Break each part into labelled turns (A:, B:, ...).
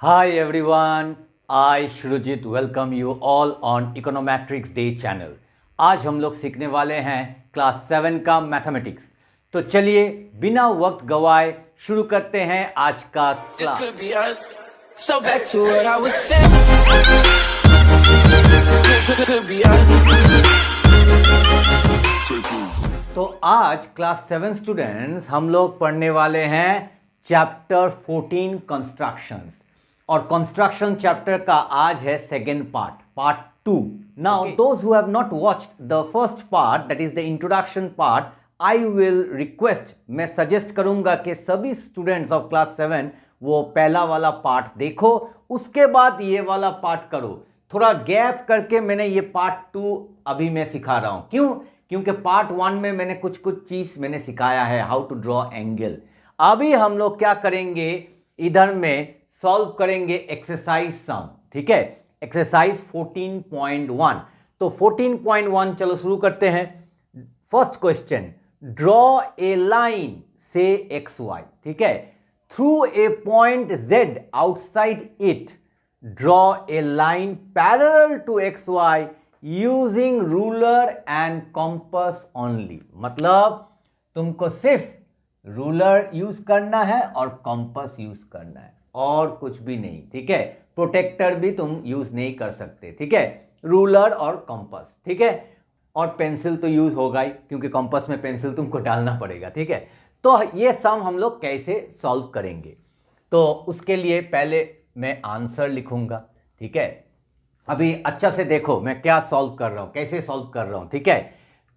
A: Hi everyone, I Shrujit welcome you all on Econometrics Day channel. आज हम लोग सीखने वाले हैं क्लास 7 का मैथमेटिक्स। तो चलिए बिना वक्त गवाए शुरू करते हैं आज का class.
B: So back to what I was saying. Could be us.
A: तो आज क्लास 7 स्टूडेंट्स हम लोग पढ़ने वाले हैं चैप्टर 14 कंस्ट्रक्शंस, और कंस्ट्रक्शन चैप्टर का आज है second part 2। Now those who have not watched the first part, that is the introduction part, I will request, मैं सजेस्ट करूंगा कि सभी स्टूडेंट्स ऑफ क्लास 7 वो पहला वाला पार्ट देखो, उसके बाद ये वाला पार्ट करो। थोड़ा गैप करके मैंने ये पार्ट 2 अभी मैं सिखा रहा हूं। क्यों? क्योंकि पार्ट 1 में मैंने कुछ चीज मैंने सिखाया है, हाउ टू ड्रॉ एंगल। अभी हम लोग क्या करेंगे, इधर में सॉल्व करेंगे एक्सरसाइज सम, ठीक है, एक्सरसाइज 14.1। तो 14.1 चलो शुरू करते हैं। First question, draw a line say x y, ठीक है, through a point z outside it, draw a line parallel to x y using ruler and compass only. मतलब तुमको सिर्फ रूलर यूज करना है और कॉम्पस यूज करना है, और कुछ भी नहीं, ठीक है। प्रोटेक्टर भी तुम यूज नहीं कर सकते, ठीक है, रूलर और कॉम्पस, ठीक है। और पेंसिल तो यूज होगा ही, क्योंकि कॉम्पस में पेंसिल तुमको डालना पड़ेगा, ठीक है। तो ये सम हम लोग कैसे सॉल्व करेंगे, तो उसके लिए पहले मैं आंसर लिखूंगा, ठीक है। अभी अच्छा से देखो मैं क्या सॉल्व कर रहा हूं, कैसे सॉल्व कर रहा हूं, ठीक है।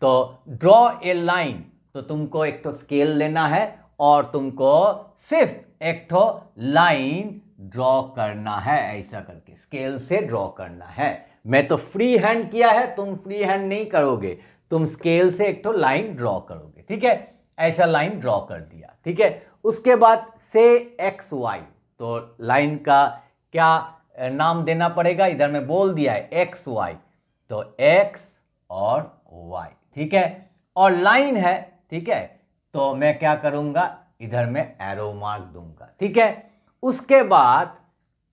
A: तो ड्रॉ ए लाइन, तो तुमको एक तो स्केल लेना है और तुमको सिर्फ एक तो लाइन ड्रॉ करना है, ऐसा करके स्केल से ड्रॉ करना है। मैं तो फ्री हैंड किया है, तुम फ्री हैंड नहीं करोगे, तुम स्केल से एक तो लाइन ड्रॉ करोगे, ठीक है। ऐसा लाइन ड्रॉ कर दिया, ठीक है। उसके बाद से एक्स वाई, तो लाइन का क्या नाम देना पड़ेगा, इधर में बोल दिया है एक्स वाई, तो एक्स और वाई, ठीक है। और लाइन है, ठीक है, तो मैं क्या करूंगा, इधर में एरो मार्क दूंगा, ठीक है। उसके बाद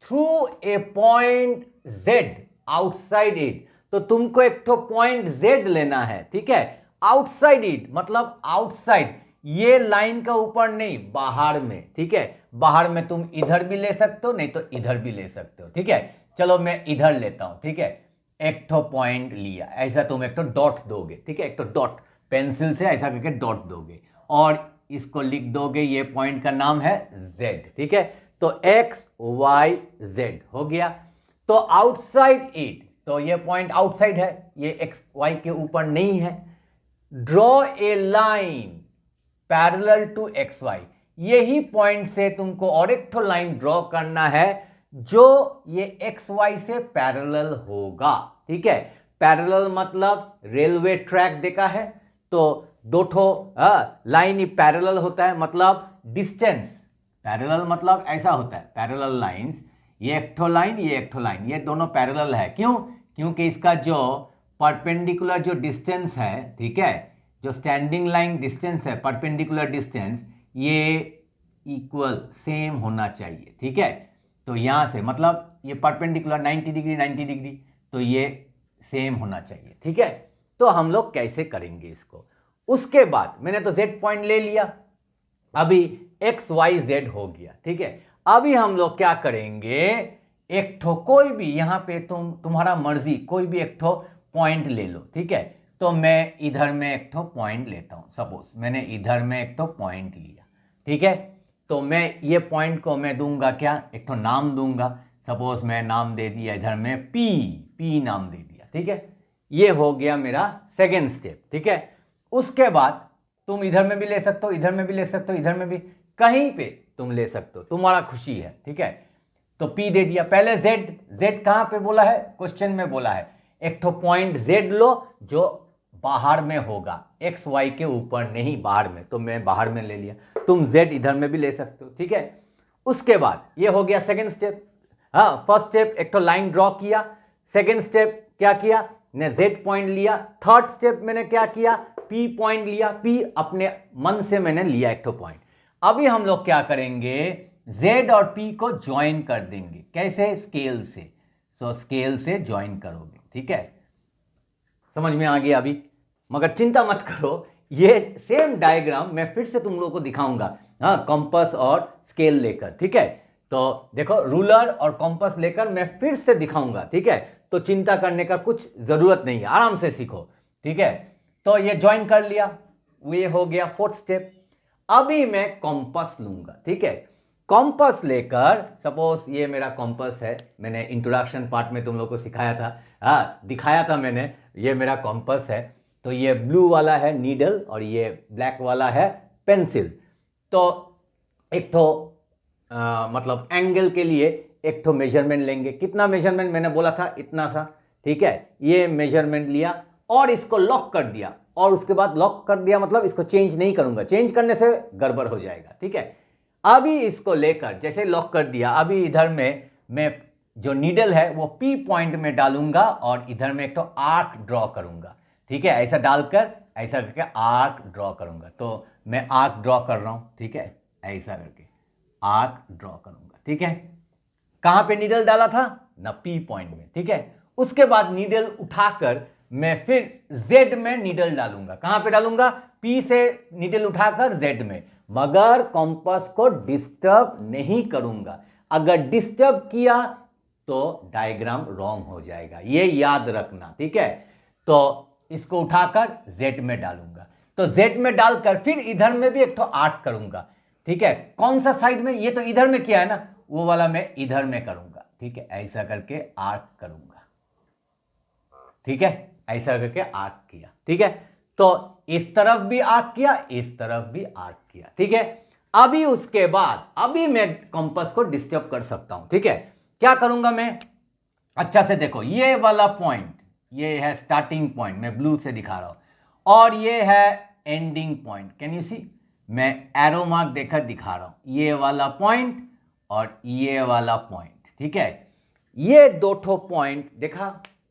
A: through a point z outside it, तो तुमको एक तो पॉइंट z लेना है, ठीक है, आउटसाइड इट मतलब आउटसाइड, ये लाइन का ऊपर नहीं, बाहर में, ठीक है। बाहर में तुम इधर भी ले सकते हो, नहीं तो इधर भी ले सकते हो, ठीक है। चलो मैं इधर लेता हूं, ठीक है, एक तो पॉइंट लिया, ऐसा तुम एक तो डॉट दोगे, ठीक है, एक तो डॉट पेंसिल से ऐसा करके डॉट दोगे और इसको लिख दोगे, ये पॉइंट का नाम है z, ठीक है। तो x y z हो गया। तो आउटसाइड इट, तो ये पॉइंट आउटसाइड है, ये x y के ऊपर नहीं है। Draw a line parallel to x y, यही पॉइंट से तुमको और एक तो लाइन ड्रॉ करना है जो ये एक्स वाई से पैरेलल होगा, ठीक है। पैरेलल मतलब रेलवे ट्रैक देखा है, तो दो ठो लाइन ही पैरेलल होता है, मतलब डिस्टेंस पैरेलल मतलब ऐसा होता है, पैरेलल लाइंस, ये एक ठो लाइन, ये एक ठो लाइन, ये दोनों पैरेलल है। क्यों? क्योंकि इसका जो परपेंडिकुलर जो डिस्टेंस है, ठीक है, जो स्टैंडिंग लाइन डिस्टेंस है, परपेंडिकुलर डिस्टेंस, ये इक्वल सेम होना चाहिए, ठीक है। तो यहां से मतलब ये परपेंडिकुलर 90 डिग्री 90 डिग्री, तो ये सेम होना चाहिए, ठीक है। तो हम लोग कैसे करेंगे इसको, उसके बाद मैंने तो z पॉइंट ले लिया, अभी एक्स वाई जेड हो गया, ठीक है। अभी हम लोग क्या करेंगे, एक ठो कोई भी यहां पे तुम्हारा मर्जी कोई भी एक ठो पॉइंट ले लो, ठीक है। तो मैं इधर में एक ठो पॉइंट लेता हूं, सपोज मैंने इधर में एक ठो पॉइंट लिया, ठीक है। तो मैं ये पॉइंट को मैं दूंगा क्या, एक ठो नाम दूंगा, सपोज मैं नाम दे दिया इधर में पी नाम दे दिया, ठीक है। ये हो गया मेरा सेकेंड स्टेप, ठीक है। उसके बाद तुम इधर में भी ले सकते हो, इधर में भी ले सकते हो, इधर में भी, कहीं पे तुम ले सकते हो, तुम्हारा खुशी है, ठीक है। तो P दे दिया। पहले Z कहां पे बोला है, क्वेश्चन में बोला है एक तो पॉइंट Z लो जो बाहर में होगा, एक्स वाई के ऊपर नहीं, बाहर में, तो मैं बाहर में ले लिया। तुम Z इधर में भी ले सकते हो, ठीक है। उसके बाद ये हो गया सेकेंड स्टेप। हाँ, फर्स्ट स्टेप एक तो लाइन ड्रॉ किया, सेकेंड स्टेप क्या किया, ने Z पॉइंट लिया, थर्ड स्टेप मैंने क्या किया, P पॉइंट लिया, P अपने मन से मैंने लिया एक तो पॉइंट। अभी हम लोग क्या करेंगे, Z और P को ज्वाइन कर देंगे। कैसे? स्केल से। सो स्केल से ज्वाइन करोगे, ठीक है, समझ में आ गया अभी। मगर चिंता मत करो, ये सेम डायग्राम मैं फिर से तुम लोगों को दिखाऊंगा, हाँ, कॉम्पस और स्केल लेकर, ठीक है। तो देखो, रूलर और कॉम्पस लेकर मैं फिर से दिखाऊंगा, ठीक है। तो चिंता करने का कुछ जरूरत नहीं है, आराम से सीखो, ठीक है। तो ये ज्वाइन कर लिया, ये हो गया फोर्थ स्टेप। अभी मैं कॉम्पस लूंगा, ठीक है। कॉम्पस लेकर, सपोज ये मेरा कॉम्पस है, मैंने इंट्रोडक्शन पार्ट में तुम लोग को सिखाया था, हाँ, दिखाया था मैंने, ये मेरा कॉम्पस है। तो ये ब्लू वाला है नीडल और ये ब्लैक वाला है पेंसिल। तो एक तो मतलब एंगल के लिए एक तो मेजरमेंट लेंगे। कितना मेजरमेंट? मैंने बोला था इतना सा, ठीक है। ये मेजरमेंट लिया और इसको लॉक कर दिया, और उसके बाद लॉक कर दिया मतलब इसको चेंज नहीं करूंगा, चेंज करने से गड़बड़ हो जाएगा, ठीक है। अभी इसको लेकर जैसे लॉक कर दिया, अभी इधर में मैं जो नीडल है वो P पॉइंट में डालूंगा और इधर में एक तो आर्क ड्रॉ करूंगा, ठीक है। ऐसा डालकर ऐसा करके आर्क ड्रॉ करूंगा। तो मैं आर्क ड्रॉ कर रहा हूं, ठीक है, ऐसा करके आर्क ड्रॉ करूंगा, ठीक है। कहां पे नीडल डाला था? ना P पॉइंट में, ठीक है। उसके बाद नीडल उठाकर मैं फिर Z में नीडल डालूंगा। कहां पे डालूंगा? P से नीडल उठाकर Z में, मगर कॉम्पस को डिस्टर्ब नहीं करूंगा। अगर डिस्टर्ब किया तो डायग्राम रॉन्ग हो जाएगा, ये याद रखना, ठीक है। तो इसको उठाकर Z में डालूंगा। तो Z में डालकर फिर इधर में भी एक तो आर्क करूंगा, ठीक है। कौन सा साइड में? ये तो इधर में किया है ना, वो वाला मैं इधर में करूंगा, ठीक है। ऐसा करके आर्क करूंगा, ठीक है, ऐसा करके आर्क किया, ठीक है। तो इस तरफ भी आर्क किया, इस तरफ भी आर्क किया, ठीक है। अभी उसके बाद अभी मैं कंपास को डिस्टर्ब कर सकता हूं, ठीक है। क्या करूंगा मैं? अच्छा से देखो, ये वाला पॉइंट, ये है स्टार्टिंग पॉइंट, मैं ब्लू से दिखा रहा हूं, और ये है ending point. Can you see? मैं एरो मार्क देकर दिखा रहा हूं, ये वाला पॉइंट और ये वाला पॉइंट, ठीक है। ये दो ठो पॉइंट देखा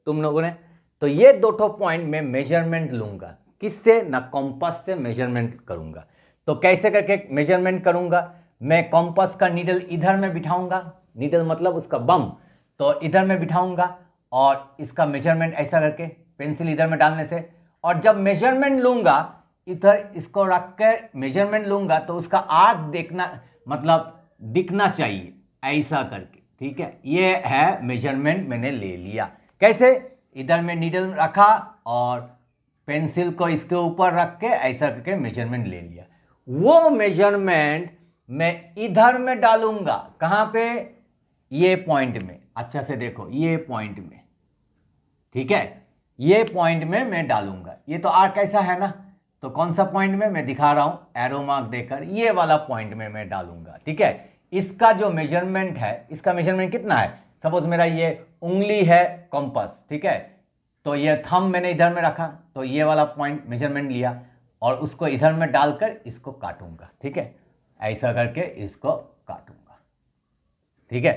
A: तुम लोगों ने? तो ये दो ठो पॉइंट में मेजरमेंट लूंगा। किससे? ना कॉम्पास से मेजरमेंट करूंगा। तो कैसे करके मेजरमेंट करूंगा? मैं कॉम्पास का नीडल इधर में बिठाऊंगा, नीडल मतलब उसका बम, तो इधर में बिठाऊंगा और इसका मेजरमेंट ऐसा करके पेंसिल इधर में डालने से, और जब मेजरमेंट लूंगा इधर इसको रख कर मेजरमेंट लूंगा तो उसका आर्क देखना मतलब दिखना चाहिए ऐसा करके, ठीक है। ये है मेजरमेंट मैंने ले लिया। कैसे? इधर में नीडल रखा और पेंसिल को इसके ऊपर रख के ऐसा करके मेजरमेंट ले लिया। वो मेजरमेंट मैं इधर में डालूंगा। कहां पे? ये पॉइंट में। अच्छा से देखो, ये पॉइंट में, ठीक है, ये पॉइंट में मैं डालूंगा। ये तो आर्क ऐसा है ना, तो कौन सा पॉइंट में मैं दिखा रहा हूं एरो मार्क देकर, ये वाला पॉइंट में मैं डालूंगा, ठीक है। इसका जो मेजरमेंट है, इसका मेजरमेंट कितना है? सपोज मेरा ये उंगली है कॉम्पास, ठीक है, तो ये थंब मैंने इधर में रखा, तो ये वाला पॉइंट मेजरमेंट लिया और उसको इधर में डालकर इसको काटूंगा, ठीक है, ऐसा करके इसको काटूंगा, ठीक है।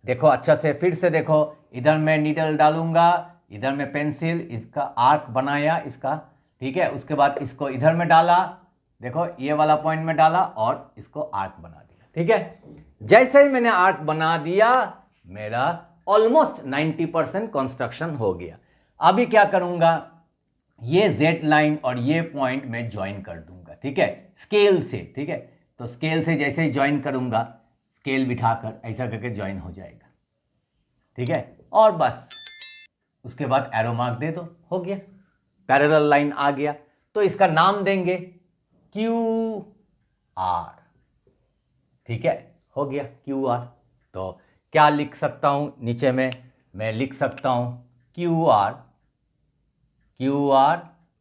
A: देखो अच्छा से, फिर से देखो, इधर मैं नीडल डालूंगा, इधर में पेंसिल, इसका आर्क बनाया इसका, ठीक है। उसके बाद इसको इधर में डाला, देखो ये वाला पॉइंट में डाला और इसको आर्क बना दिया, ठीक है। जैसे ही मैंने आर्क बना दिया, मेरा ऑलमोस्ट 90% कंस्ट्रक्शन हो गया। अभी क्या करूंगा? ये जेड लाइन और ये पॉइंट मैं ज्वाइन कर दूंगा, ठीक है, स्केल से, ठीक है। तो स्केल से जैसे ही ज्वाइन करूंगा, स्केल बिठाकर ऐसा करके ज्वाइन हो जाएगा, ठीक है। और बस उसके बाद एरो मार्क दे दो, हो गया, पैरेलल लाइन आ गया। तो इसका नाम देंगे क्यू आर, ठीक है, हो गया क्यू आर। तो क्या लिख सकता हूं नीचे में? मैं लिख सकता हूं q r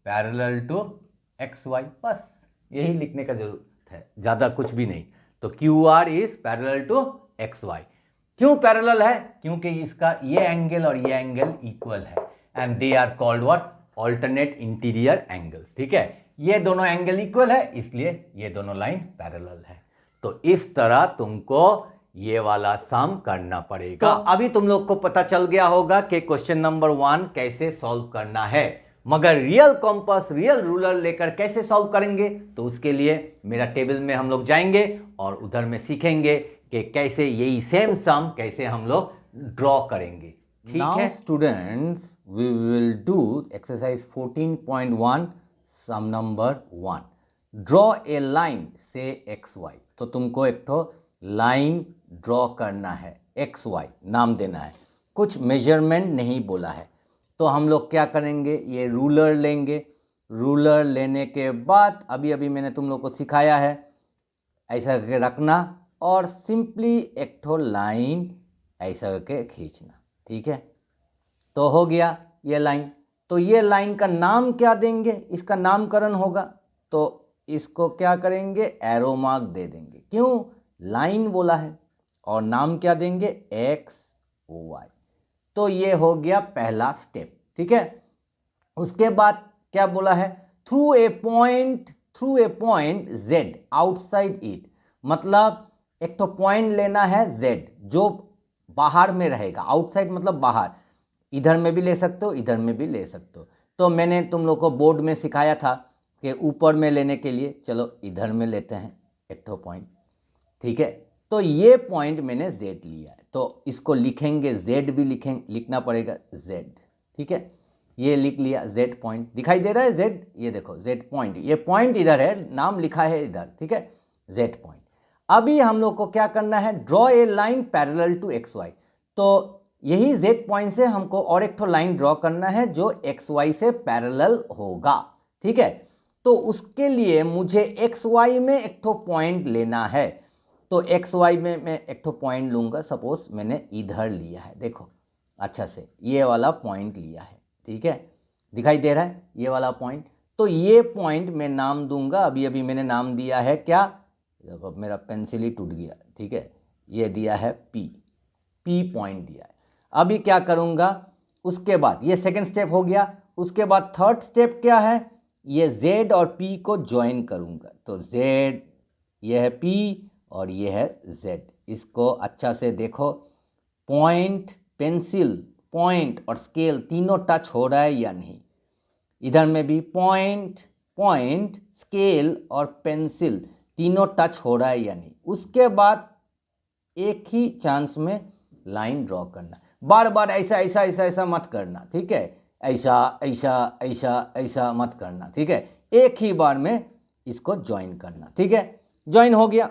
A: parallel to x y, बस यही लिखने का जरूरत है, ज्यादा कुछ भी नहीं। तो q r is parallel to x y. क्यों पैरेलल है? क्योंकि इसका ये एंगल और ये एंगल इक्वल है, and they are called what? Alternate interior angles, ठीक है। ये दोनों एंगल इक्वल है, इसलिए ये दोनों लाइन पैरेलल है। तो इस तरह तुमको ये वाला सम करना पड़ेगा। तो अभी तुम लोग को पता चल गया होगा कि क्वेश्चन नंबर 1 कैसे सॉल्व करना है, मगर रियल कॉम्पास, रियल रूलर लेकर कैसे सॉल्व करेंगे, तो उसके लिए मेरा टेबल में हम लोग जाएंगे और उधर में सीखेंगे कि कैसे यही सेम सम कैसे हम लोग ड्रॉ करेंगे। ठीक है students, we will do exercise 14.1 sum number 1। Draw a line say x y. तो तुमको एक तो लाइन ड्रॉ करना है, एक्स वाई नाम देना है, कुछ मेजरमेंट नहीं बोला है। तो हम लोग क्या करेंगे, ये रूलर लेंगे। रूलर लेने के बाद अभी अभी मैंने तुम लोग को सिखाया है, ऐसा करके रखना और सिंपली एक ठो लाइन ऐसा करके खींचना। ठीक है, तो हो गया ये लाइन। तो ये लाइन का नाम क्या देंगे, इसका नामकरण होगा। तो इसको क्या करेंगे, एरो मार्क दे देंगे। क्यों, लाइन बोला है। और नाम क्या देंगे, एक्स वाई। तो ये हो गया पहला स्टेप। ठीक है, उसके बाद क्या बोला है, through a point Z outside it. मतलब एक तो पॉइंट लेना है जेड जो बाहर में रहेगा। आउटसाइड मतलब बाहर, इधर में भी ले सकते हो, इधर में भी ले सकते हो। तो मैंने तुम लोग को बोर्ड में सिखाया था कि ऊपर में लेने के लिए, चलो इधर में लेते हैं एक तो पॉइंट। ठीक है, तो ये पॉइंट मैंने जेड लिया है, तो इसको लिखेंगे, जेड भी लिखना पड़ेगा, जेड। ठीक है, ये लिख लिया, जेड पॉइंट दिखाई दे रहा है, जेड, ये देखो जेड पॉइंट, ये पॉइंट इधर है, नाम लिखा है इधर। ठीक है, जेड पॉइंट। अभी हम लोग को क्या करना है, draw a line parallel to x y. तो यही जेड पॉइंट से हमको और एक तो लाइन ड्रॉ करना है जो एक्स वाई से पैरेलल होगा। ठीक है, तो उसके लिए मुझे एक्स वाई में एक तो पॉइंट लेना है। तो एक्स वाई में मैं एक तो पॉइंट लूंगा, सपोज मैंने इधर लिया है, देखो अच्छा से ये वाला पॉइंट लिया है। ठीक है, दिखाई दे रहा है ये वाला पॉइंट। तो ये पॉइंट मैं नाम दूंगा, अभी अभी मैंने नाम दिया है क्या, देखो मेरा पेंसिल ही टूट गया। ठीक है, ये दिया है पी पॉइंट दिया है। अभी क्या करूंगा, उसके बाद ये सेकंड स्टेप हो गया। उसके बाद थर्ड स्टेप क्या है, ये जेड और पी को ज्वाइन करूंगा। तो जेड, ये है पी और ये है जेड। इसको अच्छा से देखो, पॉइंट, पेंसिल, पॉइंट और स्केल तीनों टच हो रहा है या नहीं। इधर में भी पॉइंट, स्केल और पेंसिल तीनों टच हो रहा है या नहीं। उसके बाद एक ही चांस में लाइन ड्रॉ करना, बार बार ऐसा ऐसा ऐसा ऐसा मत करना। ठीक है, ऐसा ऐसा ऐसा ऐसा मत करना। ठीक है, एक ही बार में इसको ज्वाइन करना। ठीक है, ज्वाइन हो गया।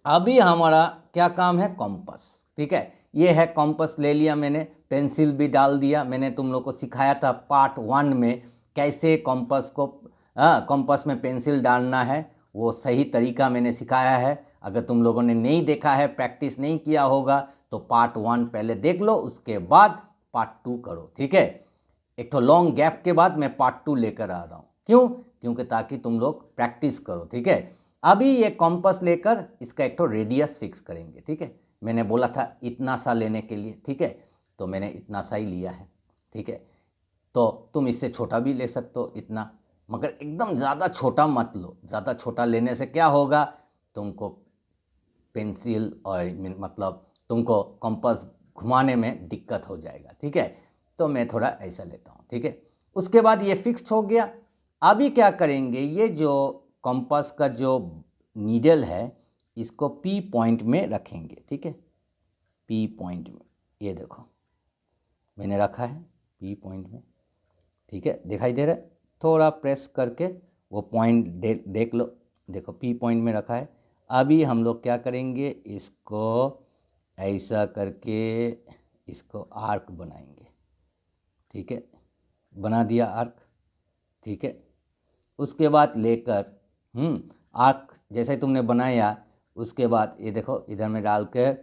A: अभी हमारा क्या काम है, कॉम्पस। ठीक है, ये है कॉम्पस, ले लिया मैंने, पेंसिल भी डाल दिया। मैंने तुम लोग को सिखाया था पार्ट 1 में कैसे कॉम्पस में पेंसिल डालना है, वो सही तरीका मैंने सिखाया है। अगर तुम लोगों ने नहीं देखा है, प्रैक्टिस नहीं किया होगा, तो पार्ट 1 पहले देख लो, उसके बाद पार्ट 2 करो। ठीक है, एक तो लॉन्ग गैप के बाद मैं पार्ट 2 लेकर आ रहा हूँ। क्यों, क्योंकि ताकि तुम लोग प्रैक्टिस करो। ठीक है, अभी ये कॉम्पस लेकर इसका एक तो रेडियस फिक्स करेंगे। ठीक है, मैंने बोला था इतना सा लेने के लिए। ठीक है, तो मैंने इतना सा ही लिया है। ठीक है, तो तुम इससे छोटा भी ले सकते हो इतना, मगर एकदम ज़्यादा छोटा मत लो। ज़्यादा छोटा लेने से क्या होगा, तुमको पेंसिल और मतलब तुमको कंपास घुमाने में दिक्कत हो जाएगा। ठीक है, तो मैं थोड़ा ऐसा लेता हूँ। ठीक है, उसके बाद ये फिक्स हो गया। अभी क्या करेंगे, ये जो कंपास का जो नीडल है इसको पी पॉइंट में रखेंगे। ठीक है, पी पॉइंट में, ये देखो मैंने रखा है पी पॉइंट में। ठीक है, दिखाई दे रहा है, थोड़ा प्रेस करके वो पॉइंट देख लो, देखो पी पॉइंट में रखा है। अभी हम लोग क्या करेंगे, इसको ऐसा करके इसको आर्क बनाएंगे। ठीक है, बना दिया आर्क। ठीक है, उसके बाद लेकर आर्क जैसे तुमने बनाया, उसके बाद ये देखो इधर में डाल कर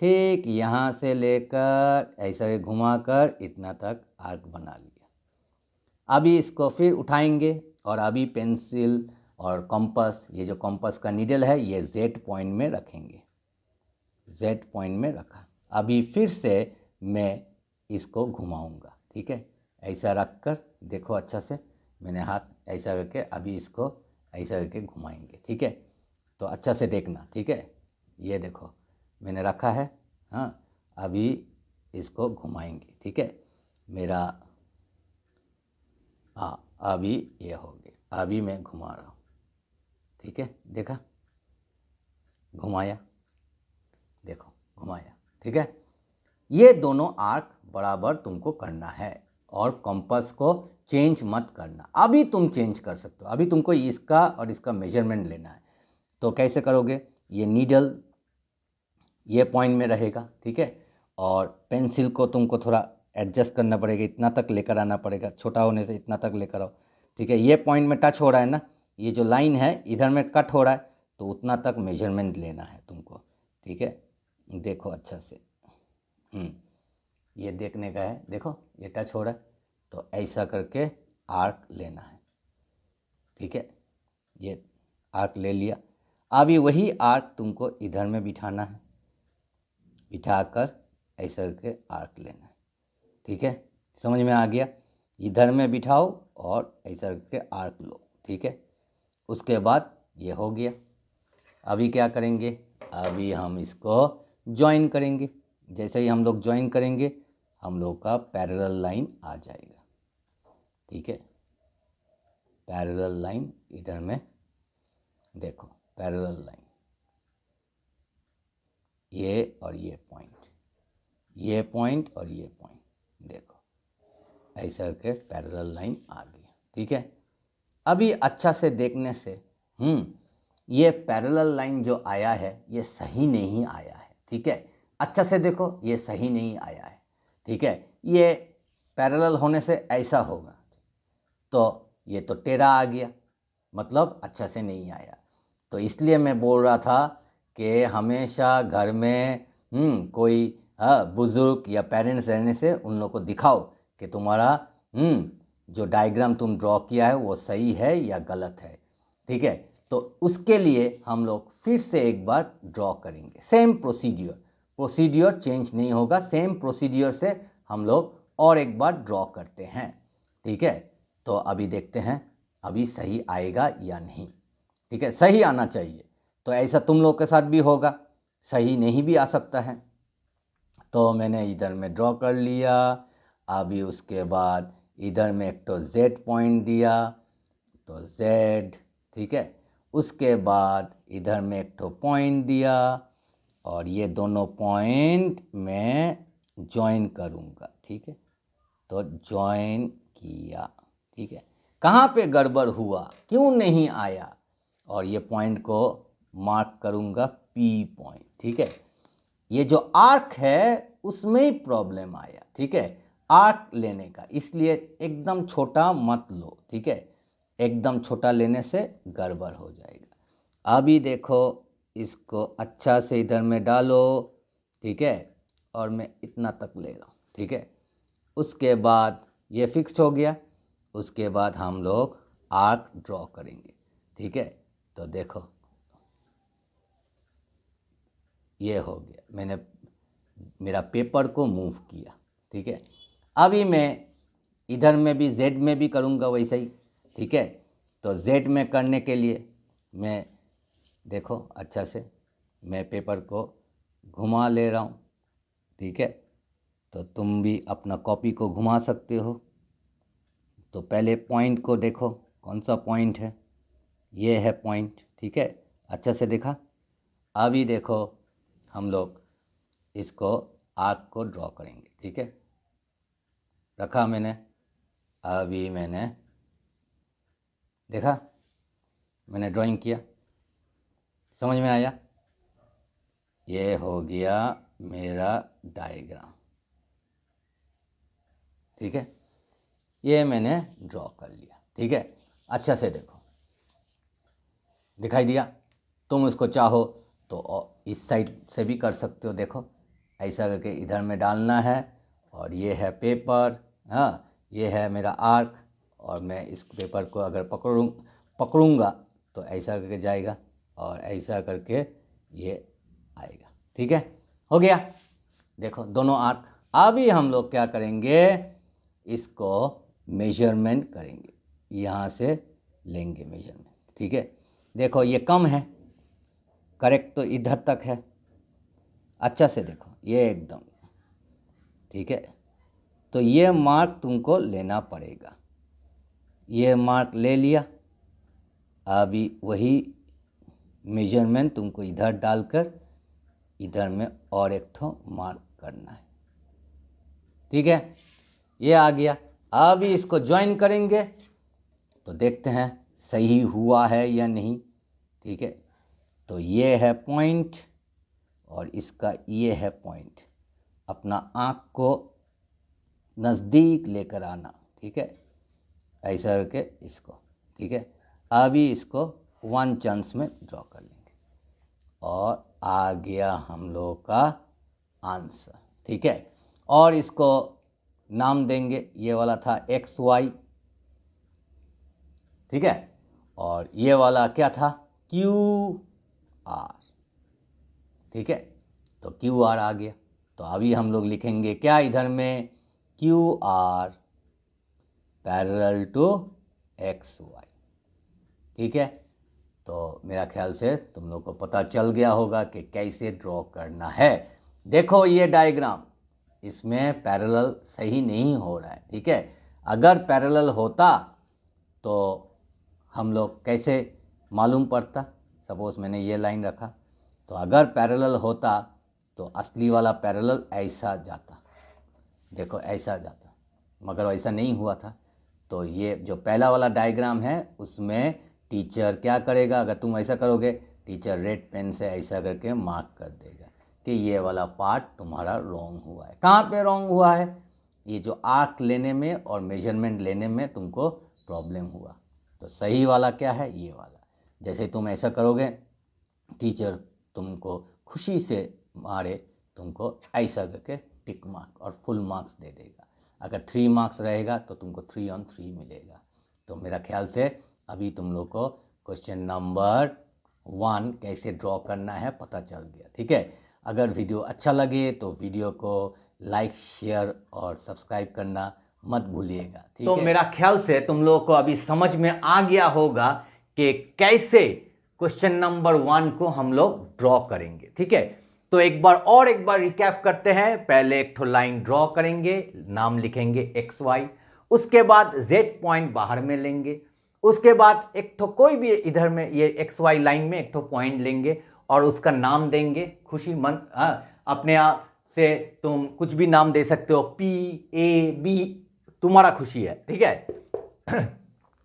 A: ठीक यहाँ से लेकर ऐसा घुमा कर इतना तक आर्क बना लिया। अभी इसको फिर उठाएंगे और अभी पेंसिल और कंपास, ये जो कंपास का नीडल है ये जेड पॉइंट में रखेंगे। जेड पॉइंट में रखा। अभी फिर से मैं इसको घुमाऊंगा। ठीक है, ऐसा रख कर देखो अच्छा से, मैंने हाथ ऐसा करके अभी इसको ऐसा करके घुमाएंगे। ठीक है, तो अच्छा से देखना। ठीक है, ये देखो मैंने रखा है। हाँ, अभी इसको घुमाएंगे। ठीक है, मेरा अभी ये हो गया। अभी मैं घुमा रहा हूँ। ठीक है, देखा, घुमाया। देखो घुमाया, ठीक है। ये दोनों आर्क बराबर तुमको करना है और कंपास को चेंज मत करना। अभी तुम चेंज कर सकते हो, अभी तुमको इसका और इसका मेजरमेंट लेना है। तो कैसे करोगे, ये नीडल ये पॉइंट में रहेगा, ठीक है, और पेंसिल को तुमको थोड़ा एडजस्ट करना पड़ेगा, इतना तक लेकर आना पड़ेगा, छोटा होने से इतना तक लेकर आओ, ठीक है। ये पॉइंट में टच हो रहा है ना, ये जो लाइन है इधर में कट हो रहा है, तो उतना तक मेजरमेंट लेना है तुमको, ठीक है। देखो अच्छा से, ये देखने का है, देखो ये टच हो रहा है, तो ऐसा करके आर्क लेना है, ठीक है। ये आर्क ले लिया, अभी वही आर्क तुमको इधर में बिठाना है, बिठाकर ऐसा करके आर्क लेना है, ठीक है। समझ में आ गया, इधर में बिठाओ और ऐसा करके आर्क लो, ठीक है। उसके बाद ये हो गया। अभी क्या करेंगे, अभी हम इसको ज्वाइन करेंगे। जैसे ही हम लोग ज्वाइन करेंगे हम लोग का पैरेलल लाइन आ जाएगा, ठीक है। पैरेलल लाइन इधर में देखो, पैरेलल लाइन ये और ये पॉइंट, ये पॉइंट और ये पॉइंट, देखो ऐसा करके पैरेलल लाइन आ गया, ठीक है। अभी अच्छा से देखने से ये पैरेलल लाइन जो आया है ये सही नहीं आया है, ठीक है। अच्छा से देखो, ये सही नहीं आया है, ठीक है। ये पैरेलल होने से ऐसा होगा, तो ये तो टेढ़ा आ गया, मतलब अच्छा से नहीं आया। तो इसलिए मैं बोल रहा था कि हमेशा घर में कोई बुज़ुर्ग या पेरेंट्स रहने से उन लोग को दिखाओ कि तुम्हारा जो डायग्राम तुम ड्रॉ किया है वो सही है या गलत है, ठीक है। तो उसके लिए हम लोग फिर से एक बार ड्रॉ करेंगे, सेम प्रोसीड्यूर चेंज नहीं होगा, सेम प्रोसीड्यूर से हम लोग और एक बार ड्रॉ करते हैं, ठीक है। तो अभी देखते हैं अभी सही आएगा या नहीं, ठीक है। सही आना चाहिए, तो ऐसा तुम लोग के साथ भी होगा, सही नहीं भी आ सकता है। तो मैंने इधर में ड्रॉ कर लिया, अभी उसके बाद इधर में एक तो Z पॉइंट दिया, तो Z, ठीक है। उसके बाद इधर में एक तो पॉइंट दिया और ये दोनों पॉइंट मैं ज्वाइन करूँगा, ठीक है। तो ज्वाइन किया, ठीक है। कहाँ पे गड़बड़ हुआ, क्यों नहीं आया, और ये पॉइंट को मार्क करूँगा P पॉइंट, ठीक है। ये जो आर्क है उसमें ही प्रॉब्लम आया, ठीक है, आर्क लेने का, इसलिए एकदम छोटा मत लो, ठीक है। एकदम छोटा लेने से गड़बड़ हो जाएगा। अभी देखो इसको अच्छा से इधर में डालो, ठीक है, और मैं इतना तक ले रहा हूँ, ठीक है। उसके बाद ये फिक्स्ड हो गया, उसके बाद हम लोग आर्क ड्रॉ करेंगे, ठीक है। तो देखो ये हो गया, मैंने मेरा पेपर को मूव किया, ठीक है। अभी मैं इधर में भी Z में भी करूँगा वैसे ही, ठीक है। तो Z में करने के लिए मैं देखो अच्छा से मैं पेपर को घुमा ले रहा हूँ, ठीक है। तो तुम भी अपना कॉपी को घुमा सकते हो। तो पहले पॉइंट को देखो कौन सा पॉइंट है, ये है पॉइंट, ठीक है। अच्छा से देखा, अभी देखो हम लोग इसको आर्क को ड्रॉ करेंगे, ठीक है। रखा मैंने, अभी मैंने देखा, मैंने ड्राइंग किया, समझ में आया, ये हो गया मेरा डायग्राम, ठीक है। ये मैंने ड्रॉ कर लिया, ठीक है। अच्छा से देखो, दिखाई दिया। तुम इसको चाहो तो इस साइड से भी कर सकते हो, देखो ऐसा करके इधर में डालना है, और ये है पेपर, हाँ ये है मेरा आर्क, और मैं इस पेपर को अगर पकड़ूंगा तो ऐसा करके जाएगा और ऐसा करके ये आएगा, ठीक है। हो गया, देखो दोनों आर्क। अभी हम लोग क्या करेंगे, इसको मेजरमेंट करेंगे, यहाँ से लेंगे मेजरमेंट, ठीक है। देखो ये कम है, करेक्ट तो इधर तक है, अच्छा से देखो ये एकदम, ठीक है। तो ये मार्क तुमको लेना पड़ेगा, ये मार्क ले लिया। अभी वही मेजरमेंट तुमको इधर डालकर इधर में और एक ठो मार्क करना है। ठीक है, ये आ गया। अभी इसको ज्वाइन करेंगे तो देखते हैं सही हुआ है या नहीं। ठीक है, तो ये है पॉइंट और इसका ये है पॉइंट। अपना आँख को नज़दीक लेकर आना। ठीक है, ऐसा करके इसको। ठीक है, अभी इसको 1 चांस में ड्रॉ कर लेंगे और आ गया हम लोगों का आंसर। ठीक है, और इसको नाम देंगे, ये वाला था XY। ठीक है, और ये वाला क्या था, QR। ठीक है, तो QR आ गया। तो अभी हम लोग लिखेंगे क्या इधर में, QR पैरेलल टू XY। ठीक है, तो मेरा ख्याल से तुम लोग को पता चल गया होगा कि कैसे ड्रॉ करना है। देखो ये डायग्राम, इसमें पैरेलल सही नहीं हो रहा है। ठीक है, अगर पैरेलल होता तो हम लोग कैसे मालूम पड़ता। सपोज़ मैंने ये लाइन रखा, तो अगर पैरेलल होता तो असली वाला पैरेलल ऐसा जाता, देखो ऐसा जाता, मगर ऐसा नहीं हुआ था। तो ये जो पहला वाला डायग्राम है उसमें टीचर क्या करेगा, अगर तुम ऐसा करोगे टीचर रेड पेन से ऐसा करके मार्क कर देगा कि ये वाला पार्ट तुम्हारा रॉन्ग हुआ है। कहाँ पे रॉन्ग हुआ है, ये जो आर्क लेने में और मेजरमेंट लेने में तुमको प्रॉब्लम हुआ। तो सही वाला क्या है, ये वाला। जैसे तुम ऐसा करोगे टीचर तुमको खुशी से मारे, तुमको ऐसा करके टिक मार्क और फुल मार्क्स दे देगा। अगर 3 मार्क्स रहेगा तो तुमको 3 on 3 मिलेगा। तो मेरा ख्याल से अभी तुम लोग को क्वेश्चन नंबर 1 कैसे ड्रॉ करना है पता चल गया। ठीक है, अगर वीडियो अच्छा लगे तो वीडियो को लाइक, शेयर और सब्सक्राइब करना मत भूलिएगा। ठीक है, तो मेरा ख्याल से तुम लोग को अभी समझ में आ गया होगा कि कैसे क्वेश्चन नंबर 1 को हम लोग ड्रॉ करेंगे। ठीक है, तो एक बार रिकैप करते हैं। पहले एक ठो लाइन ड्रॉ करेंगे, नाम लिखेंगे XY। उसके बाद Z पॉइंट बाहर में लेंगे। उसके बाद एक ठो कोई भी इधर में ये XY लाइन में एक ठो पॉइंट लेंगे और उसका नाम देंगे खुशी मन। अपने आप से तुम कुछ भी नाम दे सकते हो, PAB, तुम्हारा खुशी है। ठीक है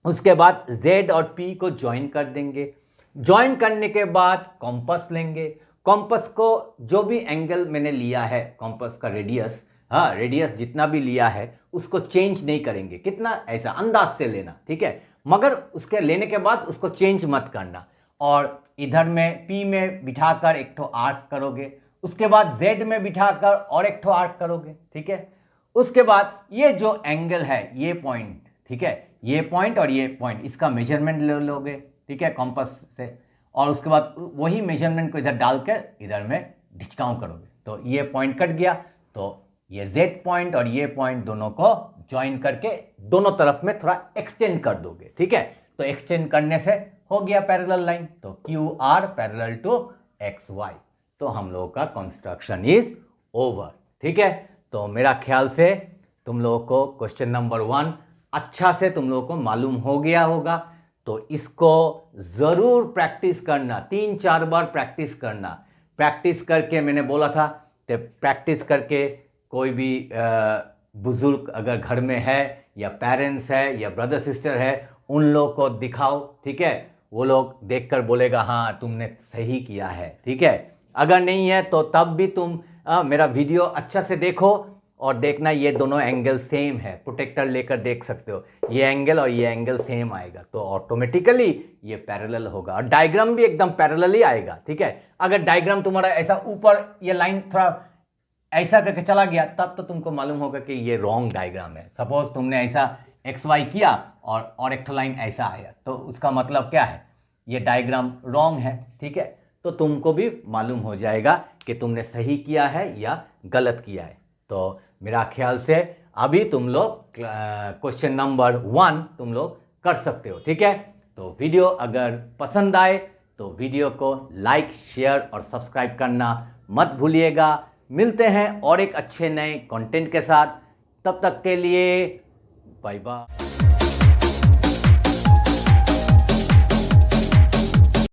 A: उसके बाद Z और P को ज्वाइन कर देंगे। ज्वाइन करने के बाद कॉम्पस लेंगे। कॉम्पस को जो भी एंगल मैंने लिया है, कॉम्पस का रेडियस, रेडियस जितना भी लिया है उसको चेंज नहीं करेंगे। कितना, ऐसा अंदाज से लेना। ठीक है, मगर उसके लेने के बाद उसको चेंज मत करना। और इधर में P में बिठाकर एक ठो आर्क करोगे। उसके बाद Z में बिठाकर और एक ठो आर्क करोगे। ठीक है, उसके बाद ये जो एंगल है, ये पॉइंट, ठीक है, ये पॉइंट और ये पॉइंट, इसका मेजरमेंट ले लोगे। ठीक है, कॉम्पस से, और उसके बाद वही मेजरमेंट को इधर डालकर इधर में ढिचकाव करोगे तो ये पॉइंट कट गया। तो ये Z पॉइंट और ये पॉइंट दोनों को ज्वाइन करके दोनों तरफ में थोड़ा एक्सटेंड कर दोगे। ठीक है, तो एक्सटेंड करने से हो गया पैरेलल लाइन। तो QR पैरेलल टू XY। तो हम लोगों का कंस्ट्रक्शन इज ओवर। ठीक है, तो मेरा ख्याल से तुम लोगों को क्वेश्चन नंबर 1 अच्छा से तुम लोगों को मालूम हो गया होगा। तो इसको ज़रूर प्रैक्टिस करना, 3-4 बार प्रैक्टिस करना। प्रैक्टिस करके, मैंने बोला था तो प्रैक्टिस करके कोई भी बुजुर्ग अगर घर में है या पेरेंट्स है या ब्रदर सिस्टर है, उन लोग को दिखाओ। ठीक है, वो लोग देखकर बोलेगा हाँ तुमने सही किया है। ठीक है, अगर नहीं है तो तब भी तुम मेरा वीडियो अच्छा से देखो और देखना ये दोनों एंगल सेम है। प्रोटेक्टर लेकर देख सकते हो, ये एंगल और ये एंगल सेम आएगा तो ऑटोमेटिकली ये पैरेलल होगा और डायग्राम भी एकदम पैरेलल ही आएगा। ठीक है, अगर डायग्राम तुम्हारा ऐसा ऊपर ये लाइन थोड़ा ऐसा करके चला गया तब तो तुमको मालूम होगा कि ये रॉन्ग डायग्राम है। सपोज तुमने ऐसा XY किया और एक लाइन ऐसा आया तो उसका मतलब क्या है, ये डायग्राम रॉन्ग है। ठीक है, तो तुमको भी मालूम हो जाएगा कि तुमने सही किया है या गलत किया है। तो मेरा ख्याल से अभी तुम लोग क्वेश्चन नंबर 1 तुम लोग कर सकते हो। ठीक है, तो वीडियो अगर पसंद आए तो वीडियो को लाइक, शेयर और सब्सक्राइब करना मत भूलिएगा। मिलते हैं और एक अच्छे नए कंटेंट के साथ, तब तक के लिए बाय बाय।